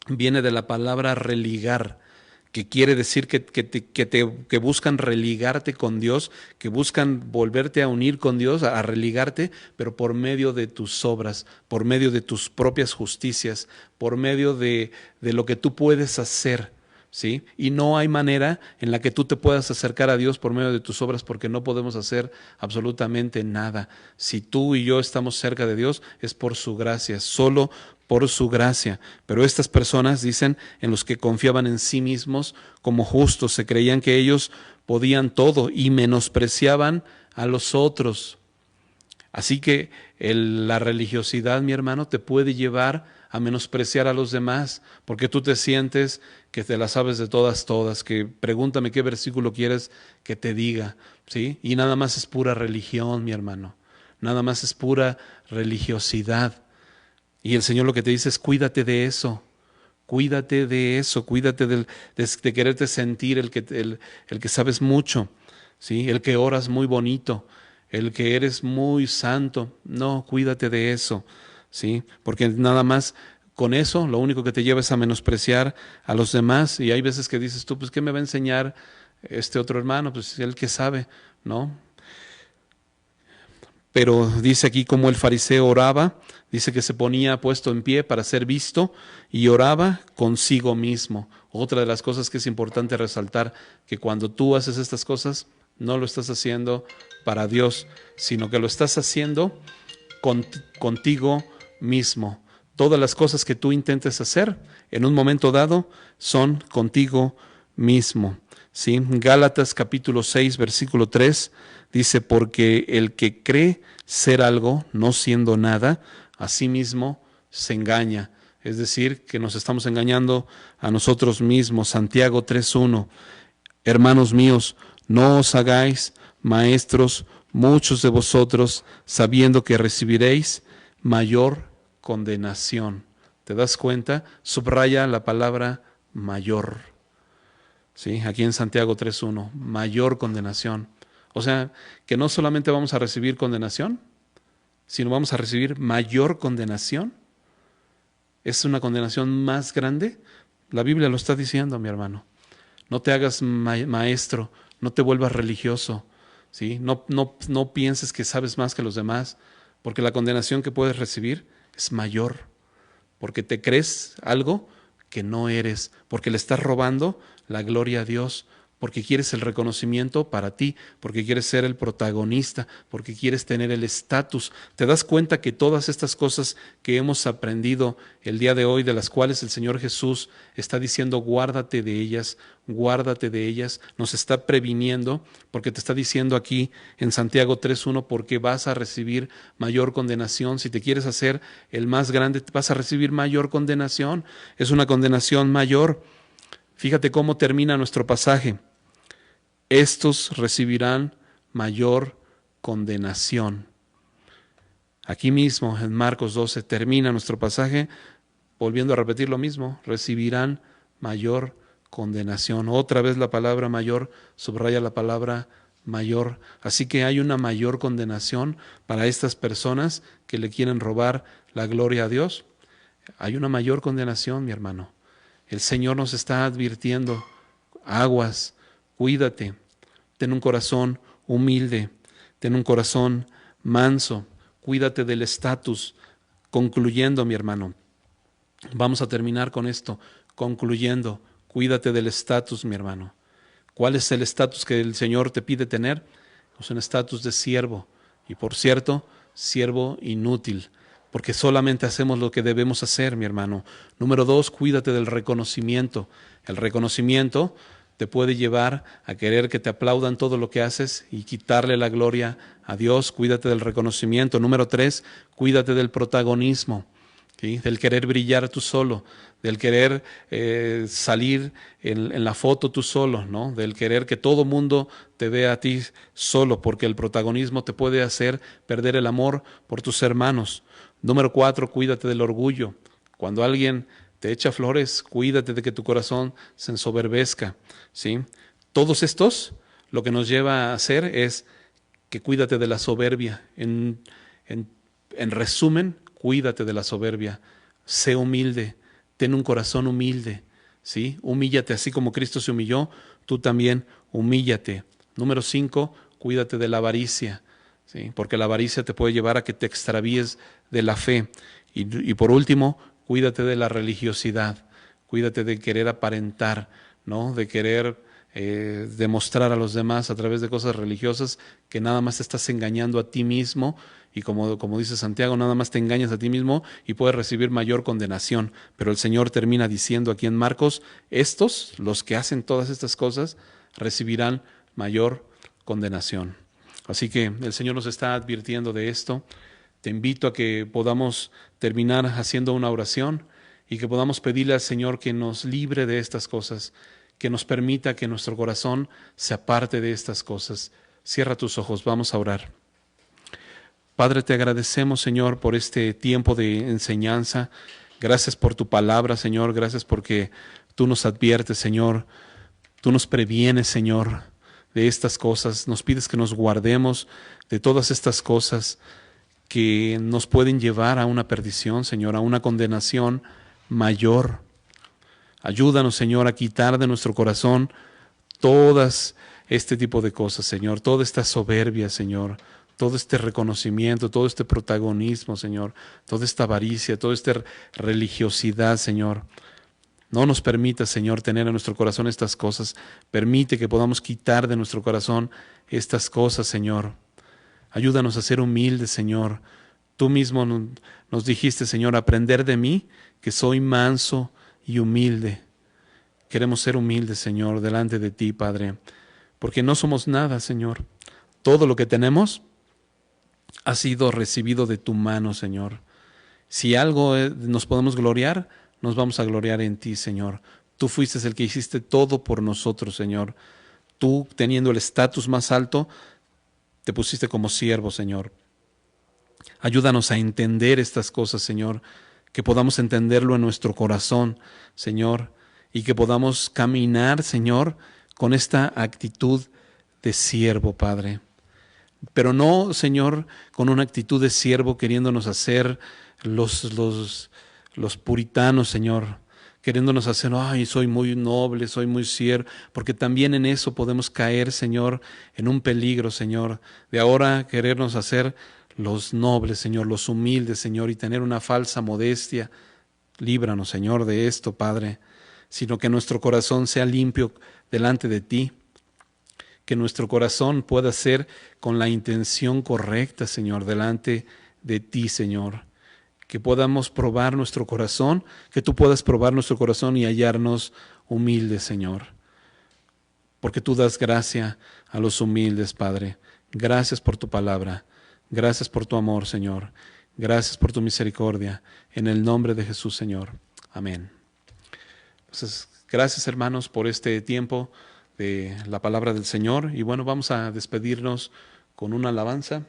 viene de la palabra religar, que quiere decir que buscan religarte con Dios, que buscan volverte a unir con Dios, a religarte, pero por medio de tus obras, por medio de tus propias justicias, por medio de lo que tú puedes hacer, ¿sí? Y no hay manera en la que tú te puedas acercar a Dios por medio de tus obras, porque no podemos hacer absolutamente nada. Si tú y yo estamos cerca de Dios, es por su gracia, solo por su gracia. Pero estas personas, dicen, en los que confiaban en sí mismos como justos, se creían que ellos podían todo y menospreciaban a los otros. Así que la religiosidad, mi hermano, te puede llevar a menospreciar a los demás, porque tú te sientes que te la sabes de todas, que pregúntame qué versículo quieres que te diga, ¿sí? Y nada más es pura religión, mi hermano, nada más es pura religiosidad. Y el Señor lo que te dice es cuídate de eso, cuídate de eso, cuídate de quererte sentir el que sabes mucho, ¿sí? El que oras muy bonito, el que eres muy santo. No, cuídate de eso, ¿sí? Porque nada más con eso lo único que te lleva es a menospreciar a los demás. Y hay veces que dices tú, pues ¿qué me va a enseñar este otro hermano? Pues él que sabe, ¿no? Pero dice aquí como el fariseo oraba, dice que se ponía puesto en pie para ser visto y oraba consigo mismo. Otra de las cosas que es importante resaltar, que cuando tú haces estas cosas, no lo estás haciendo para Dios, sino que lo estás haciendo contigo mismo. Todas las cosas que tú intentes hacer en un momento dado son contigo mismo. ¿sí? Gálatas capítulo 6, versículo 3 dice, porque el que cree ser algo, no siendo nada, a sí mismo se engaña. Es decir, que nos estamos engañando a nosotros mismos. Santiago 3:1. Hermanos míos, no os hagáis maestros muchos de vosotros, sabiendo que recibiréis mayor condenación. ¿Te das cuenta? Subraya la palabra mayor. ¿Sí? Aquí en Santiago 3:1, mayor condenación. O sea, que no solamente vamos a recibir condenación, sino vamos a recibir mayor condenación. ¿Es una condenación más grande? La Biblia lo está diciendo, mi hermano. No te hagas maestro, no te vuelvas religioso, ¿sí? No pienses que sabes más que los demás, porque la condenación que puedes recibir es mayor, porque te crees algo que no eres, porque le estás robando la gloria a Dios, porque quieres el reconocimiento para ti, porque quieres ser el protagonista, porque quieres tener el estatus. ¿Te das cuenta que todas estas cosas que hemos aprendido el día de hoy, de las cuales el Señor Jesús está diciendo, guárdate de ellas, nos está previniendo, porque te está diciendo aquí en Santiago 3:1, porque vas a recibir mayor condenación? Si te quieres hacer el más grande, vas a recibir mayor condenación. Es una condenación mayor. Fíjate cómo termina nuestro pasaje. Estos recibirán mayor condenación. Aquí mismo en Marcos 12 termina nuestro pasaje volviendo a repetir lo mismo. Recibirán mayor condenación. Otra vez la palabra mayor, subraya la palabra mayor. Así que hay una mayor condenación para estas personas que le quieren robar la gloria a Dios. Hay una mayor condenación, mi hermano. El Señor nos está advirtiendo, aguas, cuídate, ten un corazón humilde, ten un corazón manso, cuídate del estatus. Concluyendo, mi hermano, vamos a terminar con esto, concluyendo, cuídate del estatus, mi hermano. ¿Cuál es el estatus que el Señor te pide tener? Es un estatus de siervo, y por cierto, siervo inútil, porque solamente hacemos lo que debemos hacer, mi hermano. Número 2, cuídate del reconocimiento. El reconocimiento te puede llevar a querer que te aplaudan todo lo que haces y quitarle la gloria a Dios. Cuídate del reconocimiento. Número 3, cuídate del protagonismo, ¿sí? Del querer brillar tú solo, del querer salir en la foto tú solo, ¿no? Del querer que todo mundo te vea a ti solo, porque el protagonismo te puede hacer perder el amor por tus hermanos. Número 4, cuídate del orgullo. Cuando alguien te echa flores, cuídate de que tu corazón se ensoberbezca, ¿sí? Todos estos, lo que nos lleva a hacer es que cuídate de la soberbia. En resumen, cuídate de la soberbia. Sé humilde, ten un corazón humilde, ¿sí? Humíllate así como Cristo se humilló, tú también humíllate. Número 5, cuídate de la avaricia, ¿sí? Porque la avaricia te puede llevar a que te extravíes de la fe. Y por último, cuídate de la religiosidad, cuídate de querer aparentar, ¿no? De querer demostrar a los demás a través de cosas religiosas que nada más te estás engañando a ti mismo, y como dice Santiago, nada más te engañas a ti mismo y puedes recibir mayor condenación. Pero el Señor termina diciendo aquí en Marcos, estos, los que hacen todas estas cosas, recibirán mayor condenación. Así que el Señor nos está advirtiendo de esto. Te invito a que podamos terminar haciendo una oración y que podamos pedirle al Señor que nos libre de estas cosas, que nos permita que nuestro corazón se aparte de estas cosas. Cierra tus ojos, vamos a orar. Padre, te agradecemos, Señor, por este tiempo de enseñanza. Gracias por tu palabra, Señor. Gracias porque tú nos adviertes, Señor. Tú nos previenes, Señor, de estas cosas. Nos pides que nos guardemos de todas estas cosas que nos pueden llevar a una perdición, Señor, a una condenación mayor. Ayúdanos, Señor, a quitar de nuestro corazón todas este tipo de cosas, Señor, toda esta soberbia, Señor, todo este reconocimiento, todo este protagonismo, Señor, toda esta avaricia, toda esta religiosidad, Señor. No nos permita, Señor, tener en nuestro corazón estas cosas. Permite que podamos quitar de nuestro corazón estas cosas, Señor. Ayúdanos a ser humildes, Señor. Tú mismo nos dijiste, Señor, aprender de mí, que soy manso y humilde. Queremos ser humildes, Señor, delante de ti, Padre, porque no somos nada, Señor. Todo lo que tenemos ha sido recibido de tu mano, Señor. Si algo nos podemos gloriar, nos vamos a gloriar en ti, Señor. Tú fuiste el que hiciste todo por nosotros, Señor. Tú, teniendo el estatus más alto, te pusiste como siervo, Señor. Ayúdanos a entender estas cosas, Señor, que podamos entenderlo en nuestro corazón, Señor, y que podamos caminar, Señor, con esta actitud de siervo, Padre. Pero no, Señor, con una actitud de siervo queriéndonos hacer los puritanos, Señor, queriéndonos hacer, ay, soy muy noble, soy muy siervo, porque también en eso podemos caer, Señor, en un peligro, Señor, de ahora querernos hacer los nobles, Señor, los humildes, Señor, y tener una falsa modestia. Líbranos, Señor, de esto, Padre, sino que nuestro corazón sea limpio delante de ti, que nuestro corazón pueda ser con la intención correcta, Señor, delante de ti, Señor. Que podamos probar nuestro corazón, que tú puedas probar nuestro corazón y hallarnos humildes, Señor. Porque tú das gracia a los humildes, Padre. Gracias por tu palabra. Gracias por tu amor, Señor. Gracias por tu misericordia. En el nombre de Jesús, Señor. Amén. Entonces, gracias, hermanos, por este tiempo de la palabra del Señor. Y bueno, vamos a despedirnos con una alabanza.